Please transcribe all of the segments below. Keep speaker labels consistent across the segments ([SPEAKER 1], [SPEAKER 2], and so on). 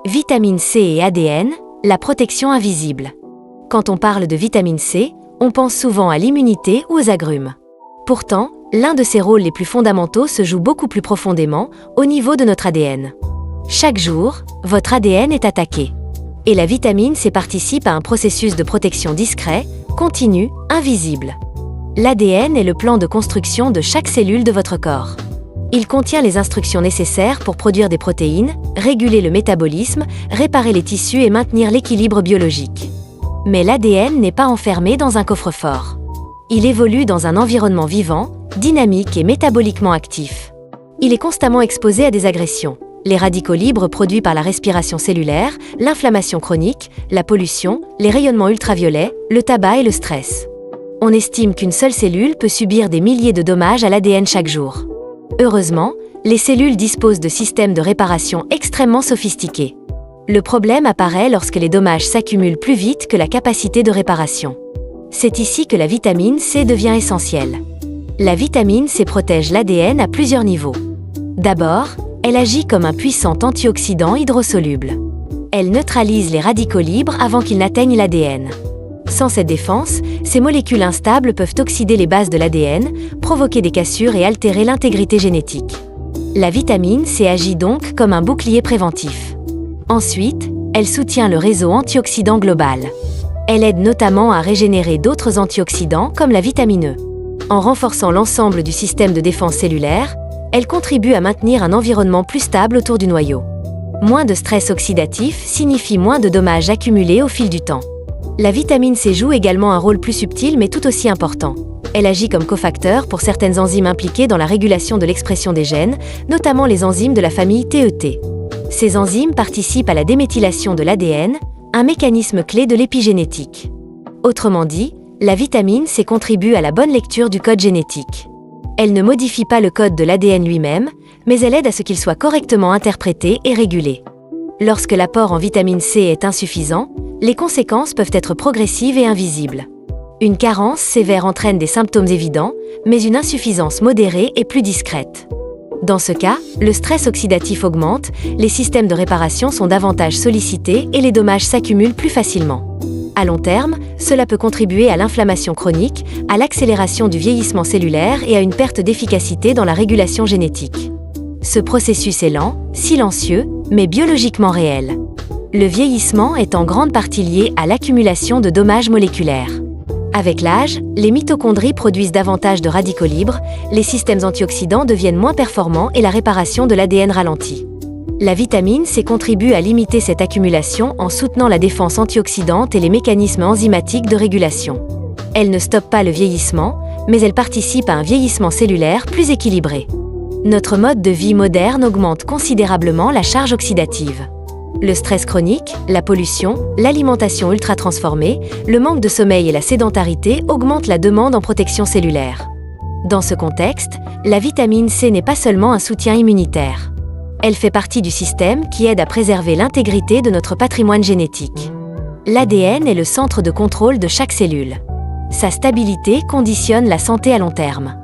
[SPEAKER 1] Vitamine C et ADN, la protection invisible. Quand on parle de vitamine C, on pense souvent à l'immunité ou aux agrumes. Pourtant, l'un de ses rôles les plus fondamentaux se joue beaucoup plus profondément au niveau de notre ADN. Chaque jour, votre ADN est attaqué. Et la vitamine C participe à un processus de protection discret, continu, invisible. L'ADN est le plan de construction de chaque cellule de votre corps. Il contient les instructions nécessaires pour produire des protéines, réguler le métabolisme, réparer les tissus et maintenir l'équilibre biologique. Mais l'ADN n'est pas enfermé dans un coffre-fort. Il évolue dans un environnement vivant, dynamique et métaboliquement actif. Il est constamment exposé à des agressions. Les radicaux libres produits par la respiration cellulaire, l'inflammation chronique, la pollution, les rayonnements ultraviolets, le tabac et le stress. On estime qu'une seule cellule peut subir des milliers de dommages à l'ADN chaque jour. Heureusement, les cellules disposent de systèmes de réparation extrêmement sophistiqués. Le problème apparaît lorsque les dommages s'accumulent plus vite que la capacité de réparation. C'est ici que la vitamine C devient essentielle. La vitamine C protège l'ADN à plusieurs niveaux. D'abord, elle agit comme un puissant antioxydant hydrosoluble. Elle neutralise les radicaux libres avant qu'ils n'atteignent l'ADN. Sans cette défense, ces molécules instables peuvent oxyder les bases de l'ADN, provoquer des cassures et altérer l'intégrité génétique. La vitamine C agit donc comme un bouclier préventif. Ensuite, elle soutient le réseau antioxydant global. Elle aide notamment à régénérer d'autres antioxydants comme la vitamine E. En renforçant l'ensemble du système de défense cellulaire, elle contribue à maintenir un environnement plus stable autour du noyau. Moins de stress oxydatif signifie moins de dommages accumulés au fil du temps. La vitamine C joue également un rôle plus subtil mais tout aussi important. Elle agit comme cofacteur pour certaines enzymes impliquées dans la régulation de l'expression des gènes, notamment les enzymes de la famille TET. Ces enzymes participent à la déméthylation de l'ADN, un mécanisme clé de l'épigénétique. Autrement dit, la vitamine C contribue à la bonne lecture du code génétique. Elle ne modifie pas le code de l'ADN lui-même, mais elle aide à ce qu'il soit correctement interprété et régulé. Lorsque l'apport en vitamine C est insuffisant, les conséquences peuvent être progressives et invisibles. Une carence sévère entraîne des symptômes évidents, mais une insuffisance modérée est plus discrète. Dans ce cas, le stress oxydatif augmente, les systèmes de réparation sont davantage sollicités et les dommages s'accumulent plus facilement. À long terme, cela peut contribuer à l'inflammation chronique, à l'accélération du vieillissement cellulaire et à une perte d'efficacité dans la régulation génétique. Ce processus est lent, silencieux, mais biologiquement réel. Le vieillissement est en grande partie lié à l'accumulation de dommages moléculaires. Avec l'âge, les mitochondries produisent davantage de radicaux libres, les systèmes antioxydants deviennent moins performants et la réparation de l'ADN ralentit. La vitamine C contribue à limiter cette accumulation en soutenant la défense antioxydante et les mécanismes enzymatiques de régulation. Elle ne stoppe pas le vieillissement, mais elle participe à un vieillissement cellulaire plus équilibré. Notre mode de vie moderne augmente considérablement la charge oxydative. Le stress chronique, la pollution, l'alimentation ultra-transformée, le manque de sommeil et la sédentarité augmentent la demande en protection cellulaire. Dans ce contexte, la vitamine C n'est pas seulement un soutien immunitaire. Elle fait partie du système qui aide à préserver l'intégrité de notre patrimoine génétique. L'ADN est le centre de contrôle de chaque cellule. Sa stabilité conditionne la santé à long terme.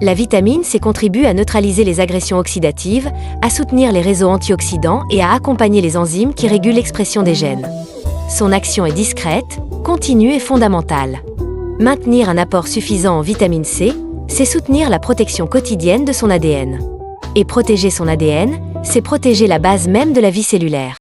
[SPEAKER 1] La vitamine C contribue à neutraliser les agressions oxydatives, à soutenir les réseaux antioxydants et à accompagner les enzymes qui régulent l'expression des gènes. Son action est discrète, continue et fondamentale. Maintenir un apport suffisant en vitamine C, c'est soutenir la protection quotidienne de son ADN. Et protéger son ADN, c'est protéger la base même de la vie cellulaire.